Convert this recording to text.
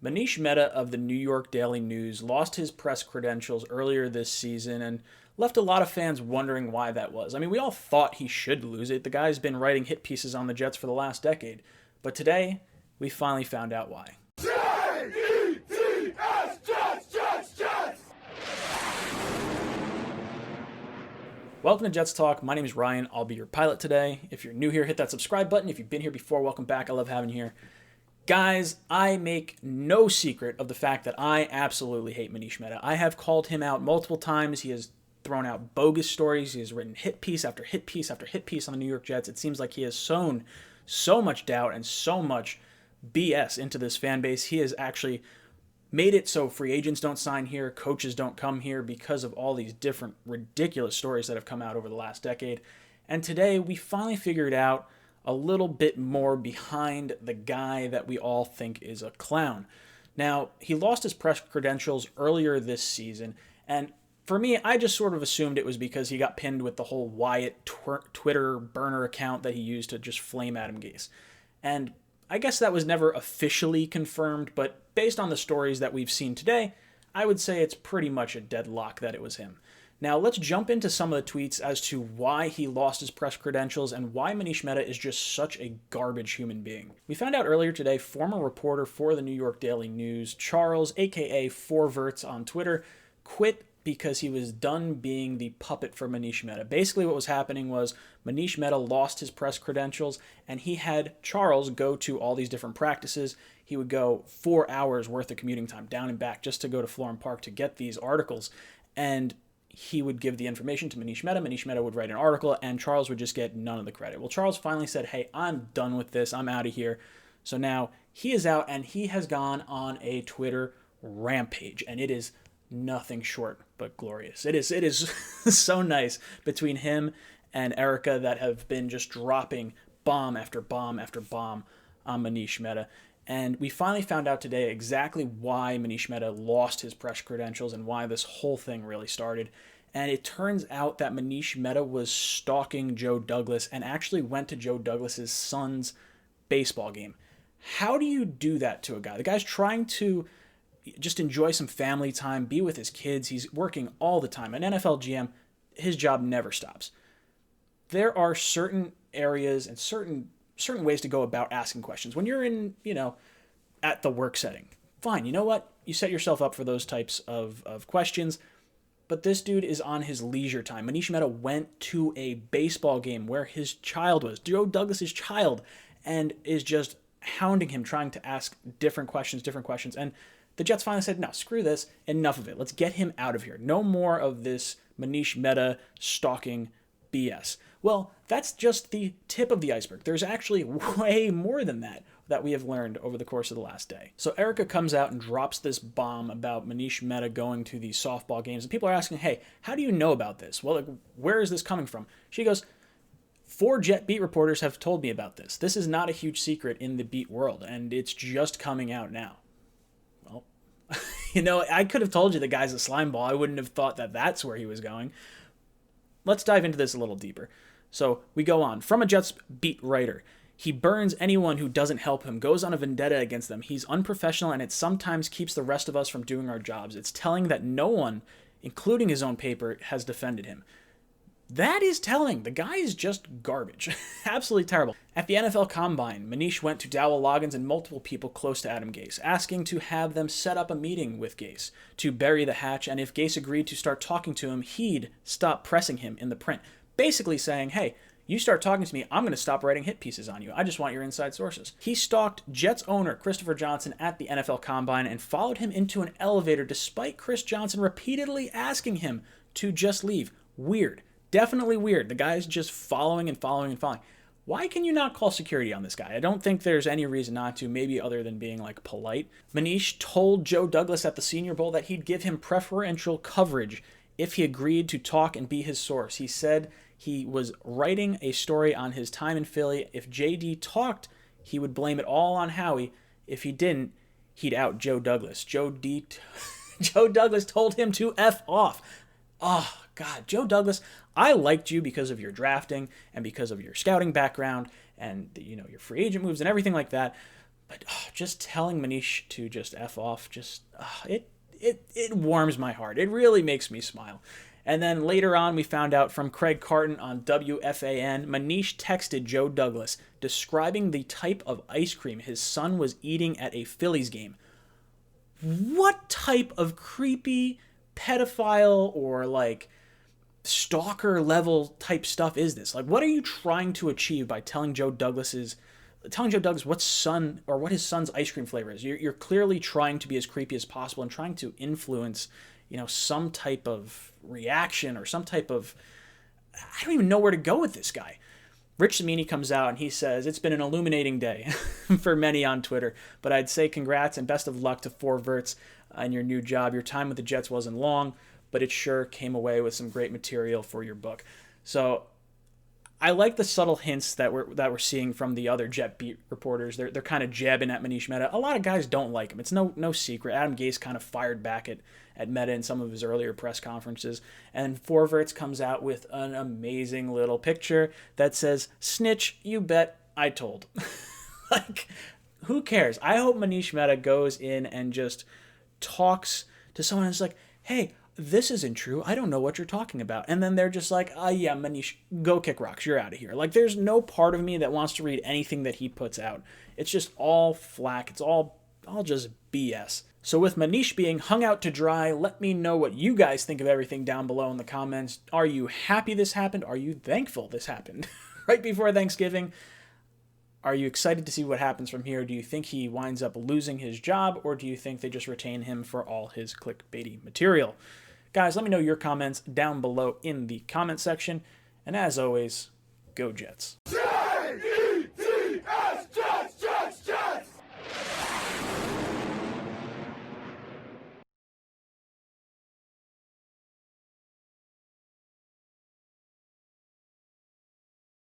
Manish Mehta of the New York Daily News lost his press credentials earlier this season and left a lot of fans wondering why that was. I mean, we all thought he should lose it. The guy's been writing hit pieces on the Jets for the last decade. But today, we finally found out why. J-E-T-S, Jets, Jets, Jets! Welcome to Jets Talk. My name is Ryan. I'll be your pilot today. If you're new here, hit that subscribe button. If you've been here before, welcome back. I love having you here. Guys, I make no secret of the fact that I absolutely hate Manish Mehta. I have called him out multiple times. He has thrown out bogus stories. He has written hit piece after hit piece after hit piece on the New York Jets. It seems like he has sown so much doubt and so much BS into this fan base. He has actually made it so free agents don't sign here, coaches don't come here because of all these different ridiculous stories that have come out over the last decade. And today we finally figured out a little bit more behind the guy that we all think is a clown. Now, he lost his press credentials earlier this season, and for me, I just sort of assumed it was because he got pinned with the whole Wyatt Twitter burner account that he used to just flame Adam Gase. And I guess that was never officially confirmed, but based on the stories that we've seen today, I would say it's pretty much a deadlock that it was him. Now, let's jump into some of the tweets as to why he lost his press credentials and why Manish Mehta is just such a garbage human being. We found out earlier today, former reporter for the New York Daily News, Charles, aka 4verts on Twitter, quit because he was done being the puppet for Manish Mehta. Basically what was happening was Manish Mehta lost his press credentials and he had Charles go to all these different practices. He would go 4 hours worth of commuting time down and back just to go to Florham Park to get these articles. And he would give the information to Manish Mehta. Manish Mehta would write an article, and Charles would just get none of the credit. Well, Charles finally said, hey, I'm done with this. I'm out of here. So now he is out, and he has gone on a Twitter rampage, and it is nothing short but glorious. It is so nice between him and Erica that have been just dropping bomb after bomb after bomb on Manish Mehta. And we finally found out today exactly why Manish Mehta lost his press credentials and why this whole thing really started. And it turns out that Manish Mehta was stalking Joe Douglas and actually went to Joe Douglas's son's baseball game. How do you do that to a guy? The guy's trying to just enjoy some family time, be with his kids. He's working all the time. An NFL GM, his job never stops. There are certain areas and certain ways to go about asking questions. When you're in, at the work setting, fine. You know what? You set yourself up for those types of questions. But this dude is on his leisure time. Manish Mehta went to a baseball game where his child was, Joe Douglas's child, and is just hounding him, trying to ask different questions. And the Jets finally said, no, screw this. Enough of it. Let's get him out of here. No more of this Manish Mehta stalking BS. Well, that's just the tip of the iceberg. There's actually way more than that we have learned over the course of the last day. So Erica comes out and drops this bomb about Manish Mehta going to these softball games. And people are asking, hey, how do you know about this? Well, where is this coming from? She goes, 4 Jet beat reporters have told me about this. This is not a huge secret in the beat world, and it's just coming out now. Well, I could have told you the guy's a slime ball. I wouldn't have thought that that's where he was going. Let's dive into this a little deeper. So we go on. From a Jets beat writer, he burns anyone who doesn't help him, goes on a vendetta against them. He's unprofessional, and it sometimes keeps the rest of us from doing our jobs. It's telling that no one, including his own paper, has defended him. That is telling. The guy is just garbage. Absolutely terrible. At the NFL Combine, Manish went to Dowell Loggins and multiple people close to Adam Gase, asking to have them set up a meeting with Gase to bury the hatch, and if Gase agreed to start talking to him, he'd stop pressing him in the print. Basically saying, hey, you start talking to me, I'm going to stop writing hit pieces on you. I just want your inside sources. He stalked Jets owner Christopher Johnson at the NFL Combine and followed him into an elevator despite Chris Johnson repeatedly asking him to just leave. Weird. Definitely weird. The guy's just following and following and following. Why can you not call security on this guy? I don't think there's any reason not to, maybe other than being polite. Manish told Joe Douglas at the Senior Bowl that he'd give him preferential coverage if he agreed to talk and be his source. He said he was writing a story on his time in Philly. If JD talked, he would blame it all on Howie. If he didn't, he'd out Joe Douglas. Joe Douglas told him to F off. Oh, God, Joe Douglas, I liked you because of your drafting and because of your scouting background and, your free agent moves and everything like that. But just telling Manish to just F off, it warms my heart. It really makes me smile. And then later on, we found out from Craig Carton on WFAN, Manish texted Joe Douglas describing the type of ice cream his son was eating at a Phillies game. What type of creepy pedophile or like stalker level type stuff is this? Like, what are you trying to achieve by telling Joe Douglas what his son's ice cream flavor is? You're clearly trying to be as creepy as possible and trying to influence, some type of reaction or some type of, I don't even know where to go with this guy. Rich Cimini comes out and he says, it's been an illuminating day for many on Twitter, but I'd say congrats and best of luck to Four Verts in your new job. Your time with the Jets wasn't long, but it sure came away with some great material for your book. So I like the subtle hints that we're seeing from the other Jet beat reporters. They're kind of jabbing at Manish Mehta. A lot of guys don't like him. It's no secret. Adam Gase kind of fired back at Mehta in some of his earlier press conferences. And Four Verts comes out with an amazing little picture that says, "Snitch, you bet I told." Like, who cares? I hope Manish Mehta goes in and just talks to someone who's like, hey, this isn't true. I don't know what you're talking about. And then they're just like, yeah, Manish, go kick rocks. You're out of here. Like, there's no part of me that wants to read anything that he puts out. It's just all flack. It's all just BS. So with Manish being hung out to dry, let me know what you guys think of everything down below in the comments. Are you happy this happened? Are you thankful this happened? Right before Thanksgiving. Are you excited to see what happens from here? Do you think he winds up losing his job, or do you think they just retain him for all his clickbaity material? Guys, let me know your comments down below in the comment section. And as always, go Jets.